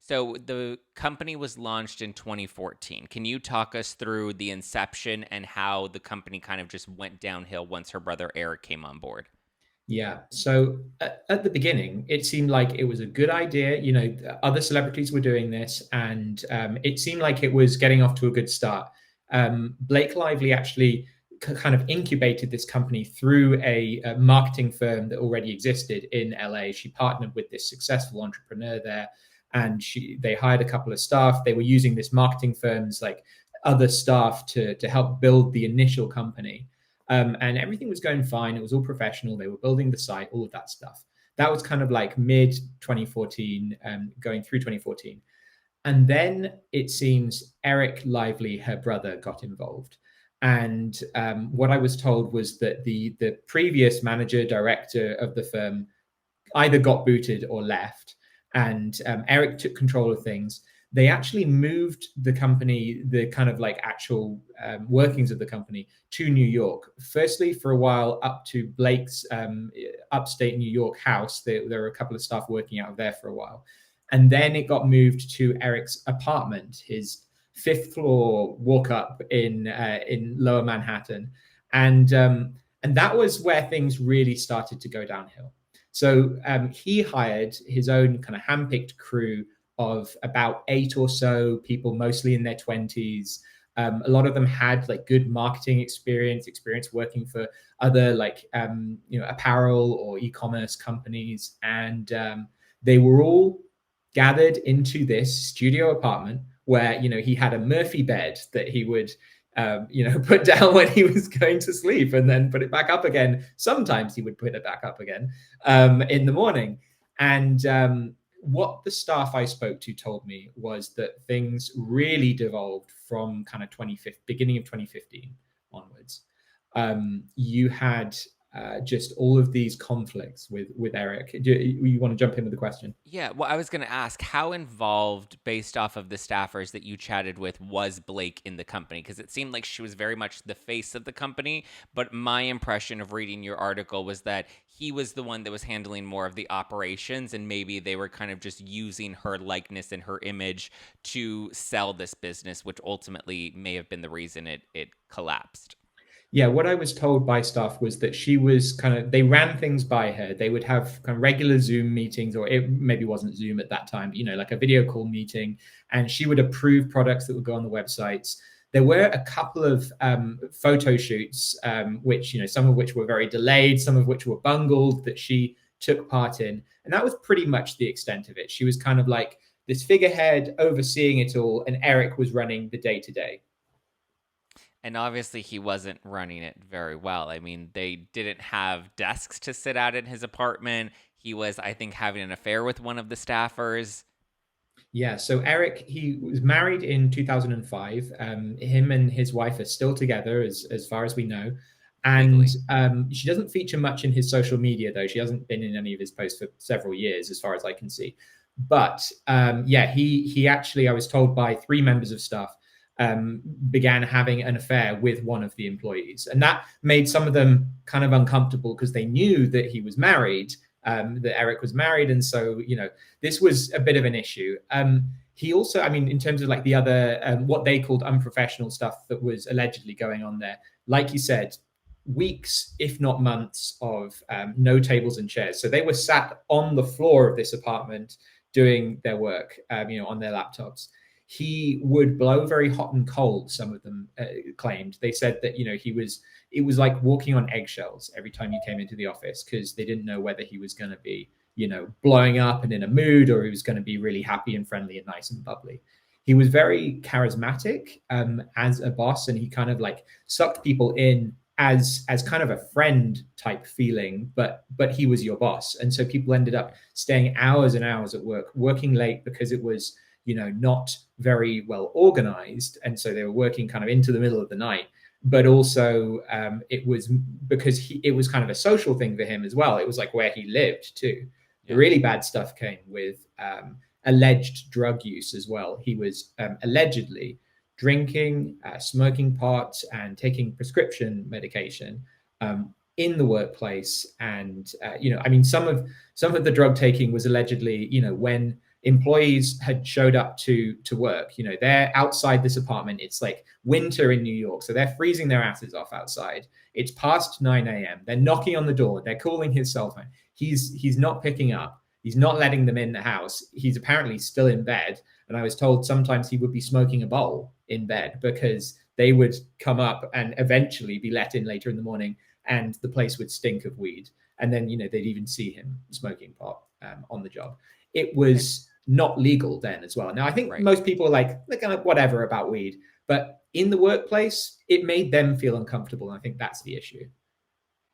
So the company was launched in 2014. Can you talk us through the inception and how the company kind of just went downhill once her brother Eric came on board? Yeah. So at the beginning, it seemed like it was a good idea. Other celebrities were doing this, and it seemed like it was getting off to a good start. Blake Lively actually kind of incubated this company through a marketing firm that already existed in LA. She partnered with this successful entrepreneur there, and they hired a couple of staff. They were using this marketing firm's like other staff to help build the initial company. And everything was going fine. It was all professional. They were building the site, all of that stuff. That was kind of like mid 2014, going through 2014. And then it seems Eric Lively, her brother, got involved. And what I was told was that the previous manager director of the firm either got booted or left, and Eric took control of things. They actually moved the company, the kind of like actual workings of the company, to New York. Firstly, for a while, up to Blake's upstate New York house. There were a couple of staff working out of there for a while, and then it got moved to Eric's apartment, his fifth floor walk up in Lower Manhattan, and that was where things really started to go downhill. So he hired his own kind of handpicked crew of about eight or so people, mostly in their 20s. A lot of them had like good marketing experience working for other like apparel or e-commerce companies, and they were all gathered into this studio apartment where he had a Murphy bed that he would put down when he was going to sleep and then put it back up again. Sometimes he would put it back up again in the morning. And what the staff I spoke to told me was that things really devolved from kind of beginning of 2015 onwards. You had just all of these conflicts with Eric. Do you want to jump in with the question? Yeah, well, I was going to ask how involved, based off of the staffers that you chatted with, was Blake in the company? Because it seemed like she was very much the face of the company. But my impression of reading your article was that he was the one that was handling more of the operations, and maybe they were kind of just using her likeness and her image to sell this business, which ultimately may have been the reason it collapsed. Yeah, what I was told by staff was that she was they ran things by her. They would have kind of regular Zoom meetings, or it maybe wasn't Zoom at that time, like a video call meeting, and she would approve products that would go on the websites. There were a couple of photo shoots, which, some of which were very delayed, some of which were bungled, that she took part in. And that was pretty much the extent of it. She was kind of like this figurehead overseeing it all, and Eric was running the day to day. And obviously, he wasn't running it very well. I mean, they didn't have desks to sit at in his apartment. He was, I think, having an affair with one of the staffers. Yeah, so Eric, he was married in 2005. Him and his wife are still together, as far as we know. And Legally. she doesn't feature much in his social media, though. She hasn't been in any of his posts for several years, as far as I can see. But yeah, he actually, I was told by three members of staff, began having an affair with one of the employees, and that made some of them kind of uncomfortable because they knew that he was married, that Eric was married, and so this was a bit of an issue. He also, I mean, in terms of like the other, what they called unprofessional stuff that was allegedly going on there, like you said, weeks, if not months, of no tables and chairs. So they were sat on the floor of this apartment doing their work, on their laptops. He would blow very hot and cold. Some of them claimed. They said that it was like walking on eggshells every time you came into the office, because they didn't know whether he was going to be blowing up and in a mood, or he was going to be really happy and friendly and nice and bubbly. He was very charismatic as a boss, and he kind of like sucked people in as kind of a friend type feeling, but he was your boss, and so people ended up staying hours and hours at work, working late, because it was not very well organized, and so they were working kind of into the middle of the night. But also, it was because it was kind of a social thing for him as well. It was like where he lived too. The Yeah. really bad stuff came with alleged drug use as well. He was allegedly drinking, smoking pot, and taking prescription medication in the workplace. And I mean, some of the drug taking was allegedly, when employees had showed up to work. You know, they're outside this apartment. It's like winter in New York, so they're freezing their asses off outside. It's past 9 a.m. They're knocking on the door. They're calling his cell phone. He's not picking up. He's not letting them in the house. He's apparently still in bed. And I was told sometimes he would be smoking a bowl in bed because they would come up and eventually be let in later in the morning, and the place would stink of weed. And then, you know, they'd even see him smoking pot on the job. It was not legal then as well. Now, I think Right. most people are kind of whatever about weed, but in the workplace, it made them feel uncomfortable. And I think that's the issue.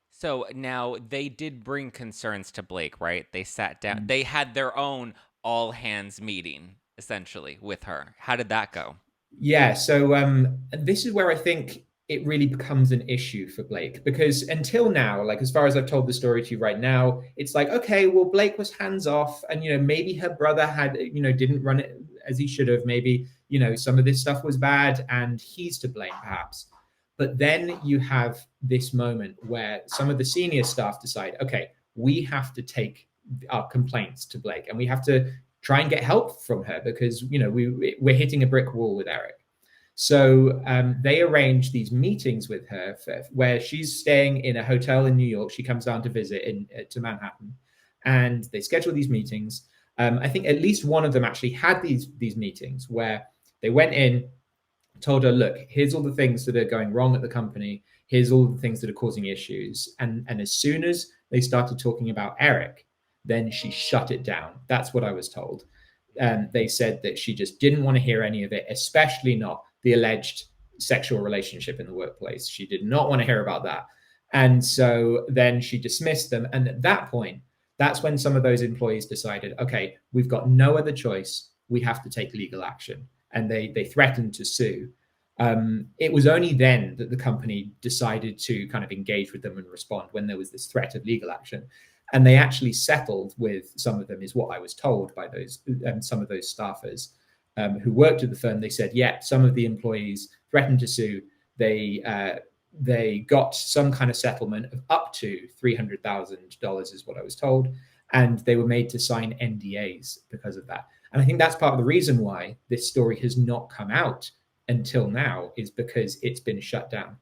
So now they did bring concerns to Blake, right? They sat down. Mm. They had their own all hands meeting essentially with her. How did that go? Yeah, so this is where I think it really becomes an issue for Blake, because until now, like as far as I've told the story to you right now, it's like, okay, well, Blake was hands off, and you know, maybe her brother had, you know, didn't run it as he should have. Maybe, you know, some of this stuff was bad and he's to blame, perhaps. But then you have this moment where some of the senior staff decide, okay, we have to take our complaints to Blake and we have to try and get help from her because, you know, we're hitting a brick wall with Eric. So they arrange these meetings with her where she's staying in a hotel in New York. She comes down to visit to Manhattan, and they schedule these meetings. I think at least one of them actually had these meetings where they went in, told her, look, here's all the things that are going wrong at the company. Here's all the things that are causing issues. And as soon as they started talking about Eric, then she shut it down. That's what I was told. They said that she just didn't want to hear any of it, especially not the alleged sexual relationship in the workplace. She did not want to hear about that. And so then she dismissed them. And at that point, that's when some of those employees decided, okay, we've got no other choice. We have to take legal action. And they threatened to sue. It was only then that the company decided to kind of engage with them and respond, when there was this threat of legal action. And they actually settled with some of them, is what I was told by those some of those staffers who worked at the firm. They said, yeah, some of the employees threatened to sue. They got some kind of settlement of up to $300,000, is what I was told, and they were made to sign NDAs because of that. And I think that's part of the reason why this story has not come out until now, is because it's been shut down.